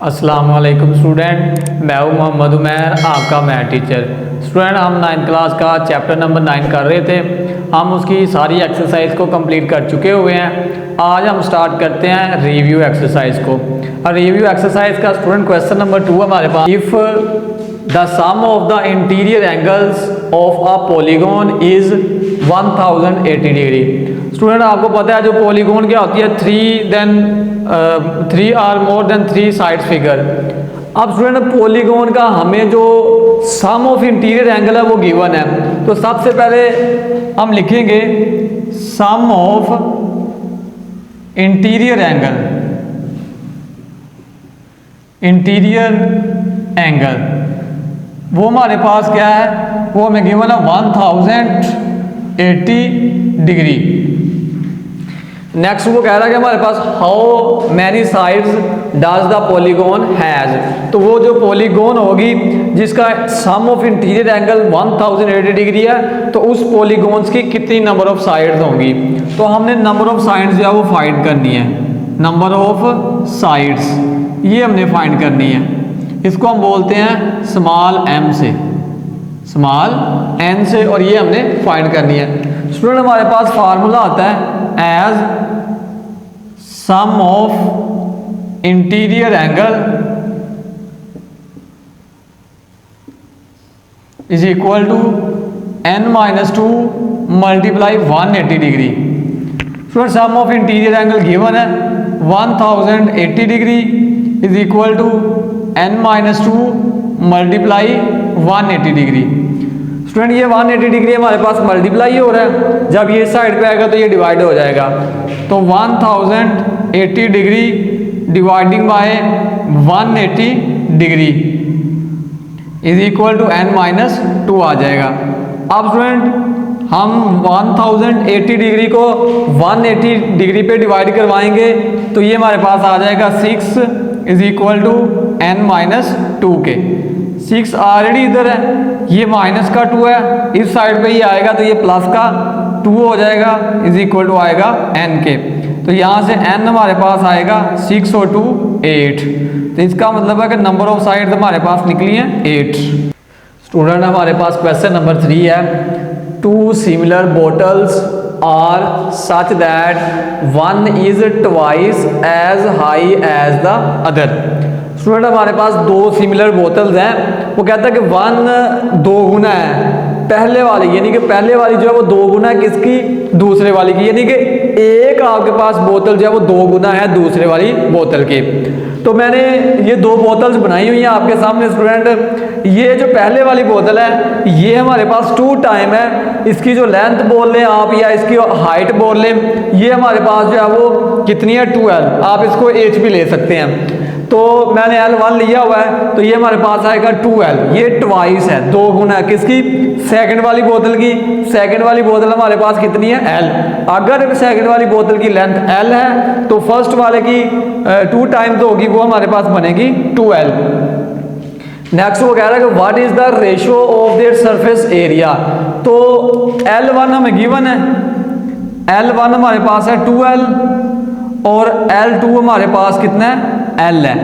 अस्सलाम वालेकुम स्टूडेंट, मैं हूं मोहम्मद उमैर, आपका मैथ टीचर। स्टूडेंट, हम 9th क्लास का चैप्टर नंबर 9 कर रहे थे। हम उसकी सारी एक्सरसाइज को कंप्लीट कर चुके हुए हैं। आज हम स्टार्ट करते हैं रिव्यू एक्सरसाइज को। और रिव्यू एक्सरसाइज का स्टूडेंट क्वेश्चन नंबर 2 हमारे पास, if the sum of the interior angles of a polygon is 1080 degree. Student, आपको पता है जो पॉलीगॉन क्या होती है, 3 are more than 3 side figure. अब स्टूडेंट, पॉलीगॉन का हमें जो सम ऑफ इंटीरियर एंगल है वो गिवन है। तो सबसे पहले हम लिखेंगे सम ऑफ इंटीरियर एंगल, वो हमारे पास क्या है, वो हमें गिवन है 1080 डिग्री। नेक्स्ट वो कह रहा है कि हमारे पास how many sides does the polygon has. तो वो जो पॉलीगॉन होगी जिसका sum of interior angle 1080 degree है, तो उस पॉलीगॉन्स की कितनी नंबर ऑफ साइड्स होंगी। तो हमने नंबर ऑफ साइड्स जो है वो फाइंड करनी है। नंबर ऑफ साइड्स ये हमने फाइंड करनी है। इसको हम बोलते हैं स्मॉल m से, स्मॉल n से, और ये हमने फाइंड करनी है। स्टूडेंट, हमारे पास फार्मूला आता है as sum of interior angle is equal to n-2 multiply 180 degree. Student, sum of interior angle given है 1080 degree is equal to n-2 multiply 180 degree. Student, ये 180 डिग्री हमारे पास मल्टीप्लाई हो रहा है, जब ये साइड पे आएगा तो ये डिवाइड हो जाएगा। तो 1080 degree dividing by 180 degree is equal to n-2 आ जाएगा। अब स्टूडेंट, हम 1080 डिग्री को 180 डिग्री पे डिवाइड करवाएंगे तो ये हमारे पास आ जाएगा 6 इज इक्वल टू n-2 के। 6 ऑलरेडी इधर है, ये माइनस का 2 है, इस साइड पे ही आएगा तो ये प्लस का 2 हो जाएगा इज इक्वल टू आएगा n के। तो यहाँ से n हमारे पास आएगा 6 और 2 8। तो इसका मतलब है कि नंबर ऑफ साइड्स हमारे पास निकली हैं 8। स्टूडेंट, हमारे पास क्वेश्चन नंबर 3 है, 2 similar bottles are such that one is twice as high as the other. Student, हमारे पास 2 सिमिलर बोतल्स हैं। वो कहता है कि 1 2 गुना है पहले वाली, यानी कि पहले वाली जो है वो 2 गुना है किसकी, दूसरे वाली की। यानी कि एक आपके पास बोतल जो है वो 2 गुना है दूसरे वाली बोतल की। तो मैंने ये 2 बोतल्स बनाई हुई हैं आपके सामने। स्टूडेंट, ये जो पहले वाली बोतल है ये हमारे पास 2 टाइम है, इसकी जो लेंथ बोल लें आप या इसकी हाइट बोल लें, ये हमारे पास जो है वो कितनी है 2L। आप इसको H भी ले सकते हैं। तो मैंने L1 लिया हुआ है, तो ये हमारे पास आएगा 2L। ये ट्वाइस है, 2 गुना है किसकी, सेकंड वाली बोतल की। सेकंड वाली बोतल हमारे पास कितनी है L। अगर सेकंड वाली बोतल की लेंथ L है तो फर्स्ट वाले की 2 टाइम्स होगी, वो हमारे पास बनेगी 2L। नेक्स्ट वो कह रहा है कि what is the ratio of their surface area. तो L1 हमें गिवन है, L1 हमारे पास है 2L और L2 हमारे पास कितना है L है,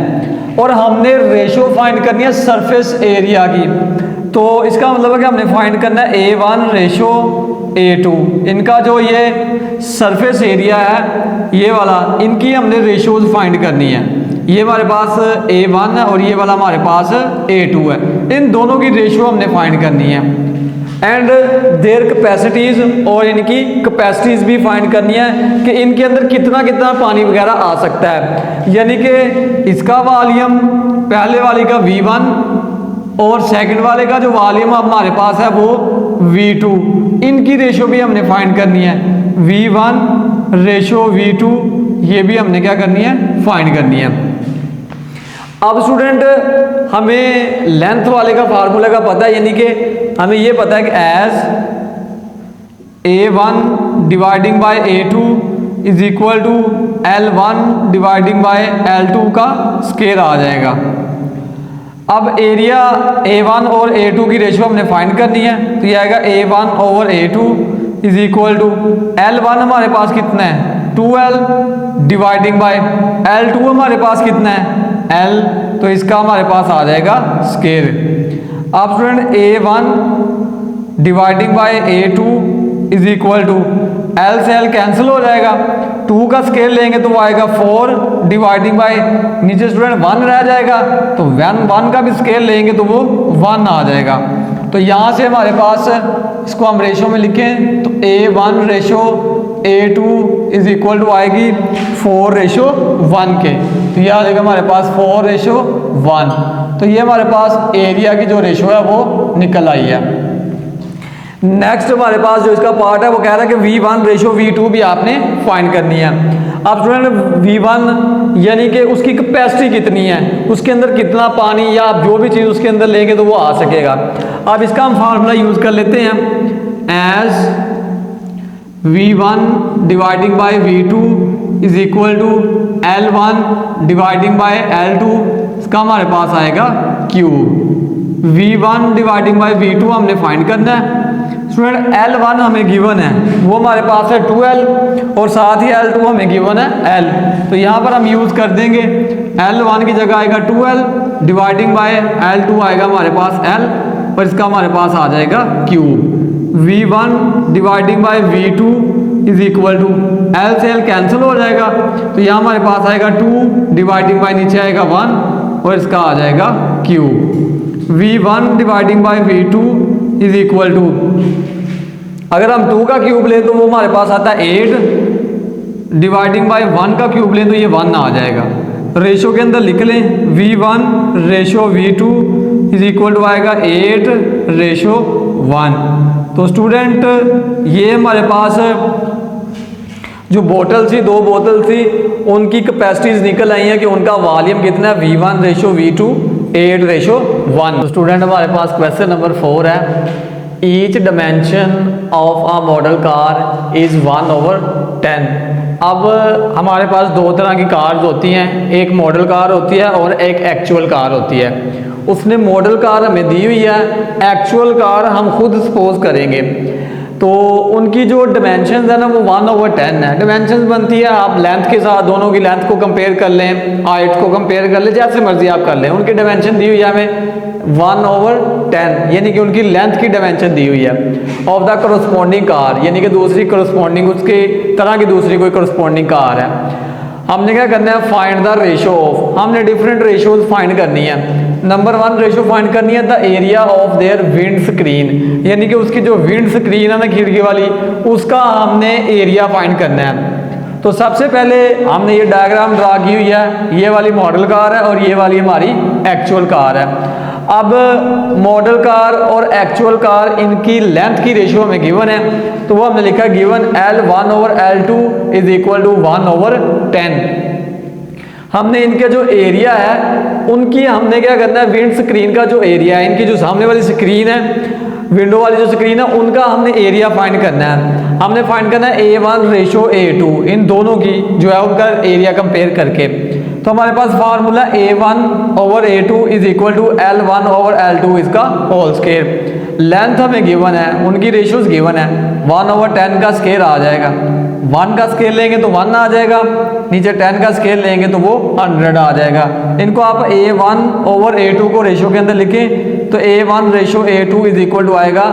और हमने रेशियो फाइंड करनी है सरफेस एरिया की। तो इसका मतलब है कि हमने फाइंड करना है A1 रेशियो A2। इनका जो ये सरफेस एरिया है ये वाला, इनकी हमने रेशियोज फाइंड करनी है। ये हमारे पास A1 है और ये वाला हमारे पास A2 है। इन दोनों की रेशियो हमने फाइंड करनी है। एंड देयर कैपेसिटीज, और इनकी कैपेसिटीज भी फाइंड करनी है कि इनके अंदर कितना कितना पानी वगैरह आ सकता है। यानी कि इसका वॉल्यूम पहले वाली का V1 और सेकंड वाले का जो वॉल्यूम हमारे पास है वो V2। इनकी रेशियो भी हमने फाइंड करनी है, V1 रेशियो V2, ये भी हमने क्या करनी है, फाइंड करनी है। अब स्टूडेंट, हमें लेंथ वाले का फार्मूला का पता है, यानी कि हमें ये पता है कि as A1 dividing by A2 is equal to L1 dividing by L2 का स्क्वायर आ जाएगा। अब एरिया A1 और A2 की रेशियो हमने फाइंड करनी है, तो ये आएगा A1 over A2 is equal to L1 हमारे पास कितना है 2L डिवाइडिंग बाय L2 हमारे पास कितना है L तो इसका हमारे पास आ जाएगा स्केयर। अब student A1 dividing by A2 is equal to L से L कैंसिल हो जाएगा, 2 का स्केयर लेंगे तो वो आएगा 4 डिवाइडिंग बाय नीचे स्टूडेंट 1 रह जाएगा, तो 1 का भी स्केयर लेंगे तो वो 1 आ जाएगा। तो यहाँ से हमारे पास इसको हम रेशो में लिखें तो A1 ratio A2 is equal to आएगी 4:1 के, तो यह आ जाएगा हमारे पास 4:1। तो ये हमारे पास एरिया की जो रेशो है वो निकल आई है। नेक्स्ट हमारे पास जो इसका पार्ट है वो कह रहा है कि V1 रेशो V2 भी आपने फाइंड करनी है। अब स्टूडेंट V1 यानी कि उसकी कैपेसिटी कितनी है, उसके अंदर कितना पानी या आप जो भी चीज़ उसके अंदर लेंगे तो वो आ सकेगा। अब इसका हम फार्मूला यूज़ कर लेते हैं, as V1 dividing by V2 is equal to L1 dividing by L2, इसका हमारे पास आएगा cube. V1 dividing by V2 हमने फाइंड करना है। स्टूडेंट L1 हमें गिवन है, वो हमारे पास है 2L और साथ ही L2 हमें गिवन है L, तो यहाँ पर हम यूज़ कर देंगे L1 की जगह आएगा 2L डिवाइडिंग बाय L2 आएगा हमारे पास L और इसका हमारे पास आ जाएगा cube. V1 dividing by V2 is equal to L से L कैंसिल हो जाएगा, तो यहाँ हमारे पास आएगा 2 डिवाइडिंग बाय नीचे आएगा 1 और इसका आ जाएगा cube. V1 dividing by V2 is equal to, अगर हम 2 का क्यूब लें तो वो हमारे पास आता है 8 डिवाइडिंग बाय 1 का क्यूब लें तो ये 1 आ जाएगा। रेशो के अंदर लिख लें V1 ratio V2 is equal to आएगा 8:1। तो स्टूडेंट ये हमारे पास जो बोतल थी, 2 बोतल थी, उनकी कैपेसिटीज निकल आई हैं कि उनका वॉल्यूम कितना है, V1 रेशो V2 8:1। तो स्टूडेंट हमारे पास क्वेश्चन नंबर 4 है, each dimension of a model car is 1/10। अब हमारे पास 2 तरह की कार्स होती हैं, एक मॉडल कार होती है और एक एक्चुअल कार होती है। उसने मॉडल कार हमें दी हुई है, एक्चुअल कार हम खुद सपोज करेंगे, तो उनकी जो डिमेंशंस है ना वो 1/10 है। डिमेंशंस बनती है, आप लेंथ के साथ दोनों की लेंथ को कंपेयर कर लें, हाइट को कंपेयर कर लें, जैसे मर्जी आप कर लें। उनकी डिमेंशन दी हुई है हमें 1/10, यानी कि उनकी लेंथ की डिमेंशन दी हुई है ऑफ द करस्पॉन्डिंग कार, यानी कि दूसरी करस्पॉन्डिंग उसके तरह की दूसरी कोई करस्पॉन्डिंग कार है। हमने क्या करना है, फाइंड द रेशो ऑफ, हमने डिफरेंट रेशोज फाइंड करनी है। नंबर 1 रेशो फाइंड करनी है the area of their wind screen, यानी कि उसकी जो विंड स्क्रीन है ना खिड़की वाली, उसका हमने एरिया फाइंड करना है। तो सबसे पहले हमने ये डायग्राम ड्रा की हुई है, ये वाली मॉडल कार है और ये वाली हमारी एक्चुअल कार है। अब मॉडल कार और एक्चुअल कार इनकी लेंथ की रेशियो हमें गिवन है, तो वो हमने लिखा given L1/L2 is equal to 1/10। हमने इनके जो एरिया है उनकी हमने क्या करना है, विंड स्क्रीन का जो एरिया है, इनकी जो सामने वाली स्क्रीन है, विंडो वाली जो स्क्रीन है, उनका हमने एरिया फाइंड करना है। हमने फाइंड करना है A1 रेशो A2, इन दोनों की जो है उनका एरिया कंपेयर करके। तो हमारे पास formula A1/A2 is equal to L1/L2 इसका होल स्केयर। लेंथ हमें गिवन है, उनकी रेशियोज गिवन है, 1/10 का स्केयर आ जाएगा, 1 का स्केल लेंगे तो 1 आ जाएगा, नीचे 10 का स्केल लेंगे तो वो 100 आ जाएगा। इनको आप A1/A2 को रेशो के अंदर लिखें तो A1 ratio A2 is equal to आएगा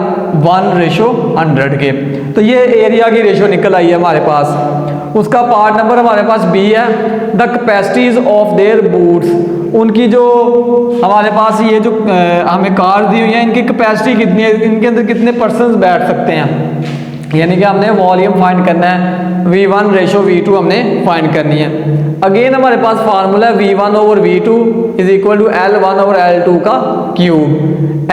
1/100 के। तो ये एरिया की रेशो निकल आई है हमारे पास। उसका पार्ट नंबर हमारे पास B है, the capacities of their boots, उनकी जो हमारे पास ये जो हमें कार दी हुई है, इनकी कैपेसिटी कितनी है, इनके अंदर कितने पर्सन्स बैठ सकते हैं, यानी कि हमने वॉल्यूम फाइंड करना है। V1 रेशो V2 हमने फाइंड करनी है। अगेन हमारे पास फार्मूला है V1/V2 is equal to L1/L2 का क्यूब।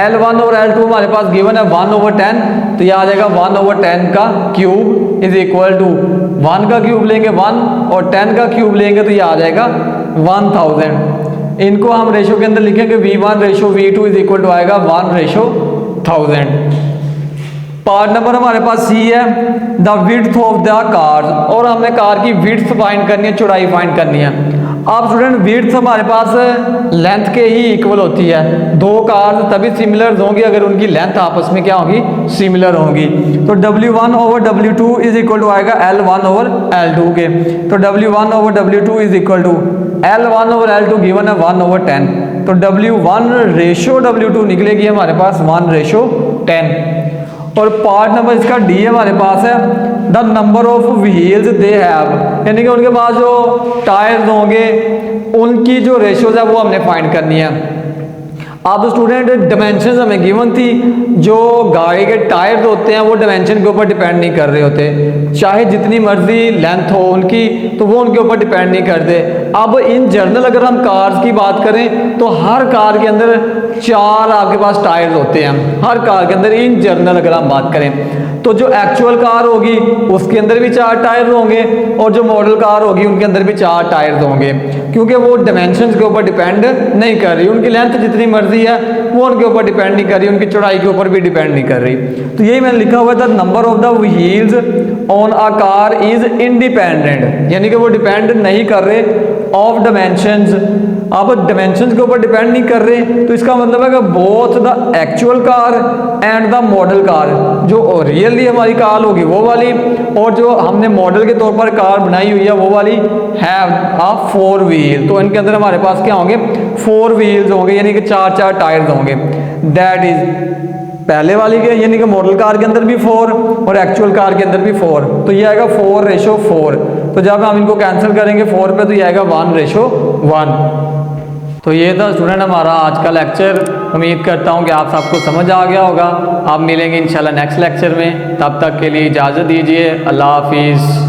L1/L2 हमारे पास गिवन है 1/10, तो यह आ जाएगा 1/10 का क्यूब इज इक्वल टू 1 का क्यूब लेंगे 1 और 10 का क्यूब लेंगे तो यह आ जाएगा 1000। इनको हम रेशो के अंदर लिखेंगे V1 ratio V2 is equal to आएगा 1/1000। पार्ट नंबर हमारे पास C है, the width of the car, और हमने कार की विड्थ फाइंड करनी है, चौड़ाई फाइंड करनी है। अब स्टूडेंट विड्थ हमारे पास लेंथ के ही इक्वल होती है, 2 कार तभी सिमिलर होंगी अगर उनकी लेंथ आपस में क्या होगी, सिमिलर होंगी। तो W1/W2 इज इक्वल टू आएगा L1/L2 के। तो W1/W2 is equal to L1/L2 given है 1/10, तो W1:W2 निकलेगी हमारे पास 1:10। और पार्ट नंबर इसका डी हमारे पास है, the number of wheels they have, यानी कि उनके पास जो टायर्स होंगे उनकी जो रेशियोज है वो हमने फाइंड करनी है। अब स्टूडेंट डिमेंशंस हमें गिवन थी, जो गाड़ी के टायर्स होते हैं वो डिमेंशन के ऊपर डिपेंड नहीं कर रहे होते, चाहे जितनी मर्जी लेंथ हो उनकी तो वो उनके ऊपर डिपेंड नहीं करते। अब इन जनरल अगर हम कार्स की बात करें तो हर कार के अंदर 4 आपके पास टायर्स होते हैं, हर कार के अंदर इन जनरल अगर हम बात करें तो जो एक्चुअल कार होगी उसके अंदर भी 4 टायर्स होंगे और जो मॉडल कार होगी उनके अंदर भी 4 टायर्स होंगे, क्योंकि वो डिमेंशंस के ऊपर डिपेंड नहीं कर रही, उनकी लेंथ जितनी मर्जी है वो उनके ऊपर डिपेंड नहीं कर रही, उनकी चौड़ाई के ऊपर भी डिपेंड नहीं कर रही। तो यही मैंने लिखा हुआ था, number of the wheels on a car is independent, यानी कि वो डिपेंड नहीं कर रहे ऑफ डिमेंशंस। अब डिमेंशंस के ऊपर डिपेंड नहीं कर रहे तो इसका मतलब है कि both the actual car and the model car, जो रियली हमारी कार होगी वो वाली और जो हमने मॉडल के तौर पर कार बनाई हुई है वो वाली हैव अ 4 व्हील, तो इनके अंदर हमारे पास क्या होंगे 4 व्हील्स होंगे, यानी कि 4 टायर्स होंगे। दैट इज पहले वाली के यानी कि मॉडल कार के अंदर भी 4 और एक्चुअल कार के अंदर भी 4, तो ये आएगा 4:4। तो जब हम इनको कैंसिल करेंगे 4 पे तो ये आएगा 1:1। तो ये था स्टूडेंट हमारा आज का लेक्चर। उम्मीद करता हूँ कि आप सबको समझ आ गया होगा। आप मिलेंगे इंशाल्लाह नेक्स्ट लेक्चर में, तब तक के लिए इजाज़त दीजिए। अल्लाह हाफिज़।